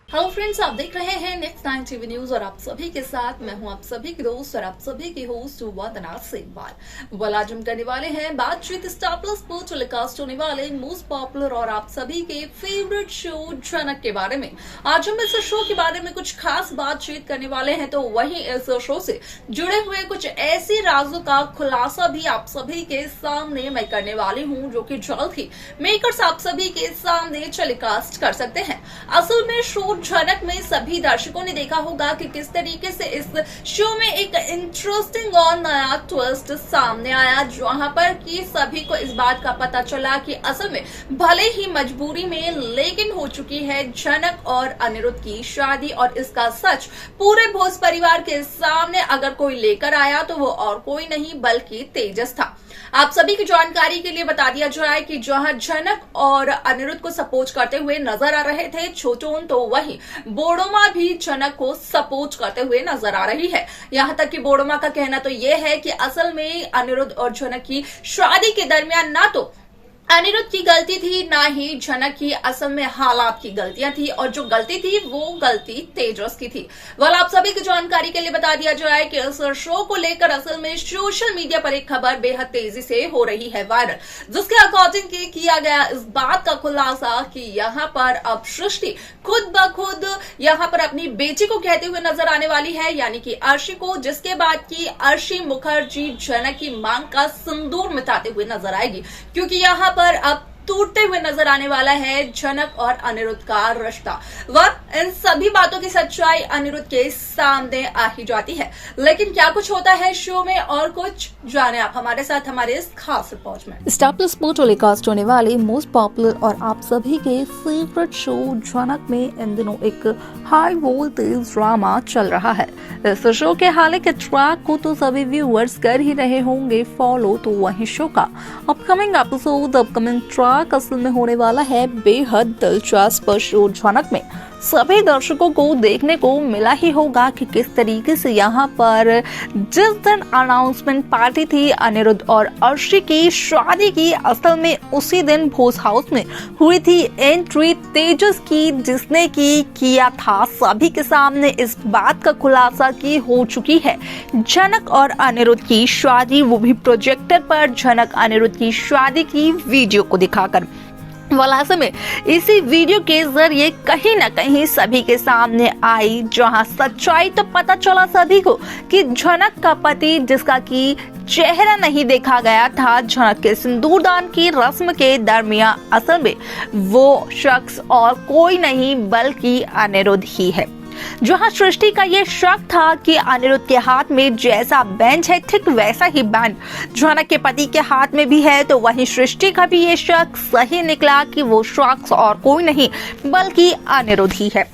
Hello friends, आप देख रहे हैं नेक्स्ट 9 टीवी न्यूज और आप सभी के साथ मैं हूं आप सभी की दोस्त और आप सभी की होस्ट वंदना सेमवाल। आज हम करने वाले हैं बातचीत स्टार प्लस पर टेलीकास्ट होने वाले मोस्ट पॉपुलर और आप सभी के फेवरेट शो जनक के बारे में। आज हम इस शो के बारे में कुछ खास बातचीत करने वाले हैं, तो वहीं इस शो से जुड़े हुए कुछ ऐसे राजों का खुलासा भी आप सभी के सामने मैं करने वाली हूँ, जो कि जल्द ही मेकर्स आप सभी के सामने टेलीकास्ट कर सकते हैं। असल में शो जनक में सभी दर्शकों ने देखा होगा कि किस तरीके से इस शो में एक इंटरेस्टिंग और नया ट्विस्ट सामने आया, जहां पर कि सभी को इस बात का पता चला कि असल में भले ही मजबूरी में लेकिन हो चुकी है जनक और अनिरुद्ध की शादी, और इसका सच पूरे भोज परिवार के सामने अगर कोई लेकर आया तो वो और कोई नहीं बल्कि तेजस था। आप सभी की जानकारी के लिए बता दिया जाए कि जहां जनक और अनिरुद्ध को सपोर्ट करते हुए नजर आ रहे थे छोटोन, तो वहीं बोडोमा भी जनक को सपोर्ट करते हुए नजर आ रही है। यहां तक कि बोडोमा का कहना तो यह है कि असल में अनिरुद्ध और जनक की शादी के दरमियान ना तो अनिरुद्ध की गलती थी, ना ही जनक की असल में हालात की गलतियां थी, और जो गलती थी वो गलती तेजस की थी। आप सभी की जानकारी के लिए बता दिया जाए कि इस शो को लेकर असल में सोशल मीडिया पर एक खबर बेहद तेजी से हो रही है वायरल, जिसके अकॉर्डिंग किया गया इस बात का खुलासा कि यहाँ पर अब सृष्टि खुद ब खुद यहाँ पर अपनी बेटी को कहते हुए नजर आने वाली है, यानी कि अर्शी को, जिसके बाद की अर्शी मुखर्जी जनक की मांग का सिंदूर मिटाते हुए नजर आएगी, क्योंकि यहाँ पर अब टूटते हुए नजर आने वाला है जनक और अनिरुद्ध का रिश्ता। वह इन सभी बातों की सच्चाई अनिरुद्ध के सामने आ ही जाती है, लेकिन क्या कुछ होता है शो में और कुछ जाने आप हमारे साथ हमारे इस खास रिपोर्ट में। स्टार प्लस पर टेलीकास्ट होने वाले मोस्ट पॉपुलर और आप सभी के फेवरेट शो जनक में इन दिनों एक हाई वोल्टेज ड्रामा चल रहा है। इस शो के हाल के ट्रैक को तो सभी व्यूअर्स कर ही रहे होंगे फॉलो, तो वही शो का अपकमिंग एपिसोड अपकमिंग ट्रैक असल में होने वाला है बेहद दिलचस्प शो जनक में। सभी दर्शकों को देखने को मिला ही होगा कि किस तरीके से यहाँ पर जिस दिन अनाउंसमेंट पार्टी थी अनिरुद्ध और अर्शी की शादी की, असल में उसी दिन भोज हाउस में हुई थी एंट्री तेजस की, जिसने की किया था सभी के सामने इस बात का खुलासा की हो चुकी है जनक और अनिरुद्ध की शादी, वो भी प्रोजेक्टर पर जनक अनिरुद्ध की शादी की वीडियो को दिखाकर। ऐसे में इसी वीडियो के जरिए कहीं न कहीं सभी के सामने आई जहां सच्चाई तो पता चला सभी को कि जनक का पति, जिसका कि चेहरा नहीं देखा गया था जनक के सिंदूरदान की रस्म के दरमियान, असल में वो शख्स और कोई नहीं बल्कि अनिरुद्ध ही है। जहां सृष्टि का ये शक था कि अनिरुद्ध के हाथ में जैसा बैंड है ठीक वैसा ही बैंड जनक के पति के हाथ में भी है, तो वहीं सृष्टि का भी ये शक सही निकला कि वो शख्स और कोई नहीं बल्कि अनिरुद्ध ही है।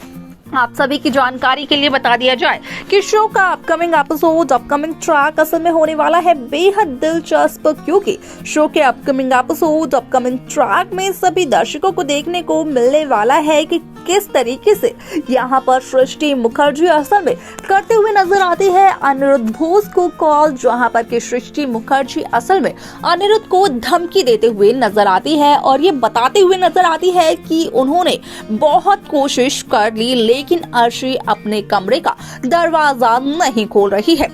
आप सभी की जानकारी के लिए बता दिया जाए कि शो का अपकमिंग एपिसोड अपकमिंग ट्रैक असल में होने वाला है बेहद दिलचस्प, क्योंकि शो के अपकमिंग एपिसोड अपकमिंग ट्रैक में सभी दर्शकों को देखने को मिलने वाला है कि किस तरीके से यहाँ पर सृष्टि मुखर्जी असल में करते हुए नजर आती है अनिरुद्ध भोज को कॉल, जहाँ पर कि सृष्टि मुखर्जी असल में अनिरुद्ध को धमकी देते हुए नजर आती है और ये बताते हुए नजर आती है कि उन्होंने बहुत कोशिश कर ली, लेकिन अर्शी अपने कमरे का दरवाजा नहीं खोल रही है।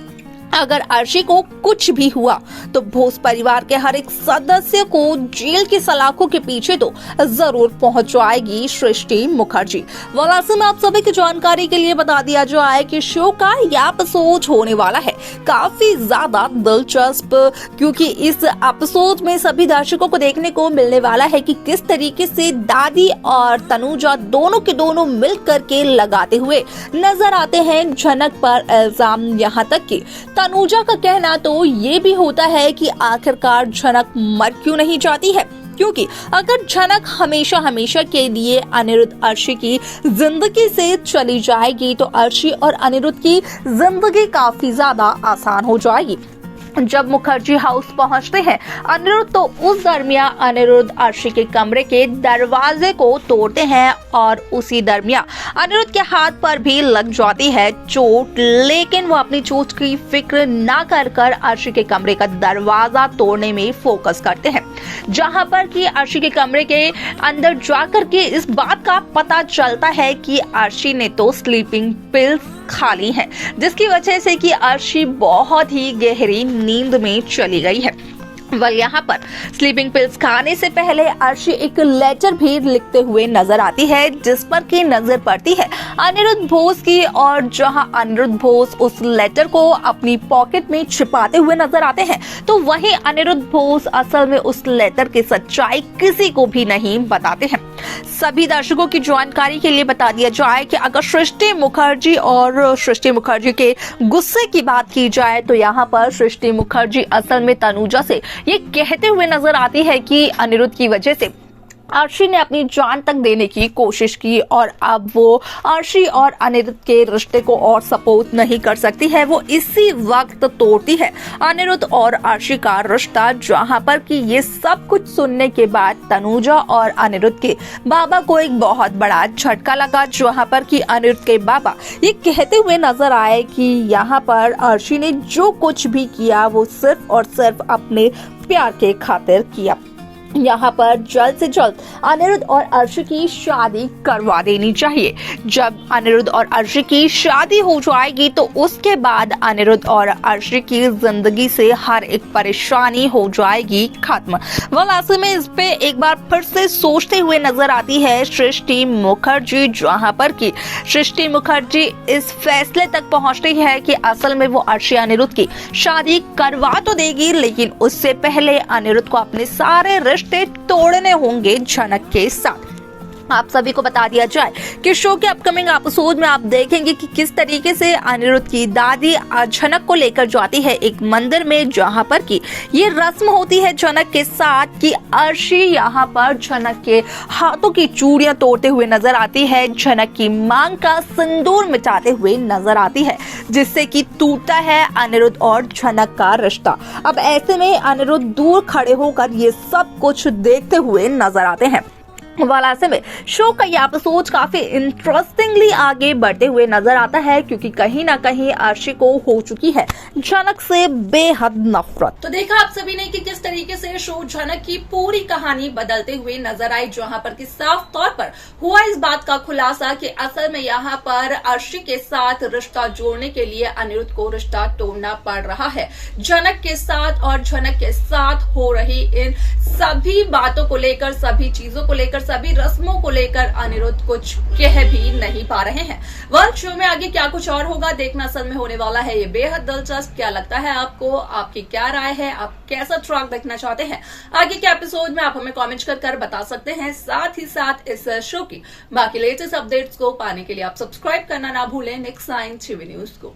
अगर अर्शी को कुछ भी हुआ तो भोज परिवार के हर एक सदस्य को जेल की सलाखों के पीछे तो जरूर पहुंचाएगी सृष्टि मुखर्जी। ऐसे में आप सभी की जानकारी के लिए बता दिया जाए कि शो का यह एपिसोड होने वाला है काफी ज्यादा दिलचस्प, क्योंकि इस एपिसोड में सभी दर्शकों को देखने को मिलने वाला है कि किस तरीके से दादी और तनुजा दोनों के दोनों मिल करके लगाते हुए नजर आते हैं जनक पर इल्जाम। यहाँ तक कि तनुजा का कहना तो ये भी होता है कि आखिरकार जनक मर क्यों नहीं जाती है, क्योंकि अगर जनक हमेशा हमेशा के लिए अनिरुद्ध अर्शी की जिंदगी से चली जाएगी तो अर्शी और अनिरुद्ध की जिंदगी काफी ज्यादा आसान हो जाएगी। जब मुखर्जी हाउस पहुंचते हैं अनिरुद्ध, तो उस दरमियान अनिरुद्ध अर्शी के कमरे के दरवाजे को तोड़ते हैं और उसी दरमियान अनिरुद्ध के हाथ पर भी लग जाती है चोट, लेकिन वो अपनी चोट की फिक्र ना कर अर्शी के कमरे का दरवाजा तोड़ने में फोकस करते हैं, जहां पर कि अर्शी के कमरे के अंदर जाकर के इस बात का पता चलता है कि अर्शी ने तो स्लीपिंग पिल्स खा ली है, जिसकी वजह से कि अर्शी बहुत ही गहरी नींद में चली गई है। यहाँ पर स्लीपिंग पिल्स खाने से पहले अर्शी एक लेटर भी लिखते हुए नजर आती है, जिस पर की नजर पड़ती है अनिरुद्ध बोस की, और जहां अनिरुद्ध बोस उस लेटर को अपनी पॉकेट में छिपाते हुए नजर आते हैं, तो वहीं अनिरुद्ध बोस असल में उस लेटर की सच्चाई किसी को भी नहीं बताते हैं। सभी दर्शकों की जानकारी के लिए बता दिया जाए कि अगर सृष्टि मुखर्जी के गुस्से की बात की जाए, तो यहाँ पर सृष्टि मुखर्जी असल में तनुजा से ये कहते हुए नजर आती है कि अनिरुद्ध की वजह से अर्शी ने अपनी जान तक देने की कोशिश की और अब वो अर्शी और अनिरुद्ध के रिश्ते को और सपोर्ट नहीं कर सकती है। वो इसी वक्त तोड़ती है अनिरुद्ध और अर्शी का रिश्ता, जहां पर कि ये सब कुछ सुनने के बाद तनुजा और अनिरुद्ध के बाबा को एक बहुत बड़ा झटका लगा, जहां पर कि अनिरुद्ध के बाबा ये कहते हुए नजर आए कि यहाँ पर अर्शी ने जो कुछ भी किया वो सिर्फ और सिर्फ अपने प्यार के खातिर किया। यहाँ पर जल्द से जल्द अनिरुद्ध और अर्शी की शादी करवा देनी चाहिए। जब अनिरुद्ध और अर्शी की शादी हो जाएगी, तो उसके बाद अनिरुद्ध और अर्शी की जिंदगी से हर एक परेशानी हो जाएगी खत्म। ऐसे में इस पे एक बार फिर से सोचते हुए नजर आती है सृष्टि मुखर्जी, जहाँ पर कि सृष्टि मुखर्जी इस फैसले तक पहुँचती है कि असल में वो अर्शी अनिरुद्ध की शादी करवा तो देगी, लेकिन उससे पहले अनिरुद्ध को अपने सारे रिश्ते तोड़ने होंगे झनक के साथ। आप सभी को बता दिया जाए कि शो के अपकमिंग एपिसोड में आप देखेंगे कि किस तरीके से अनिरुद्ध की दादी झनक को लेकर जाती है एक मंदिर में, जहां पर कि ये रस्म होती है झनक के साथ कि अर्शी यहाँ पर झनक के हाथों की चूड़ियां तोड़ते हुए नजर आती है, झनक की मांग का सिंदूर मिटाते हुए नजर आती है, जिससे कि टूटता है अनिरुद्ध और झनक का रिश्ता। अब ऐसे में अनिरुद्ध दूर खड़े होकर ये सब कुछ देखते हुए नजर आते हैं। ऐसे में शो का ये एपिसोड काफी इंटरेस्टिंगली आगे बढ़ते हुए नजर आता है, क्योंकि कहीं ना कहीं अर्शी को हो चुकी है झनक से बेहद नफरत। तो देखा आप सभी ने कि किस तरीके से शो झनक की पूरी कहानी बदलते हुए नजर आई, जहां पर कि साफ तौर पर हुआ इस बात का खुलासा कि असल में यहाँ पर अर्शी के साथ रिश्ता जोड़ने के लिए अनिरुद्ध को रिश्ता तोड़ना पड़ रहा है। झनक के साथ और झनक के साथ हो रही इन सभी बातों को लेकर, सभी चीजों को लेकर, सभी रस्मों को लेकर अनिरुद्ध कुछ कह भी नहीं पा रहे हैं। वर्ल्ड शो में आगे क्या कुछ और होगा, देखना असल में होने वाला है ये बेहद दिलचस्प। क्या लगता है आपको, आपकी क्या राय है, आप कैसा ट्रैक देखना चाहते हैं आगे के एपिसोड में, आप हमें कमेंट कर बता सकते हैं। साथ ही साथ इस शो की बाकी लेटेस्ट अपडेट्स को पाने के लिए आप सब्सक्राइब करना ना भूलें नेक्स्ट टाइम टीवी न्यूज को।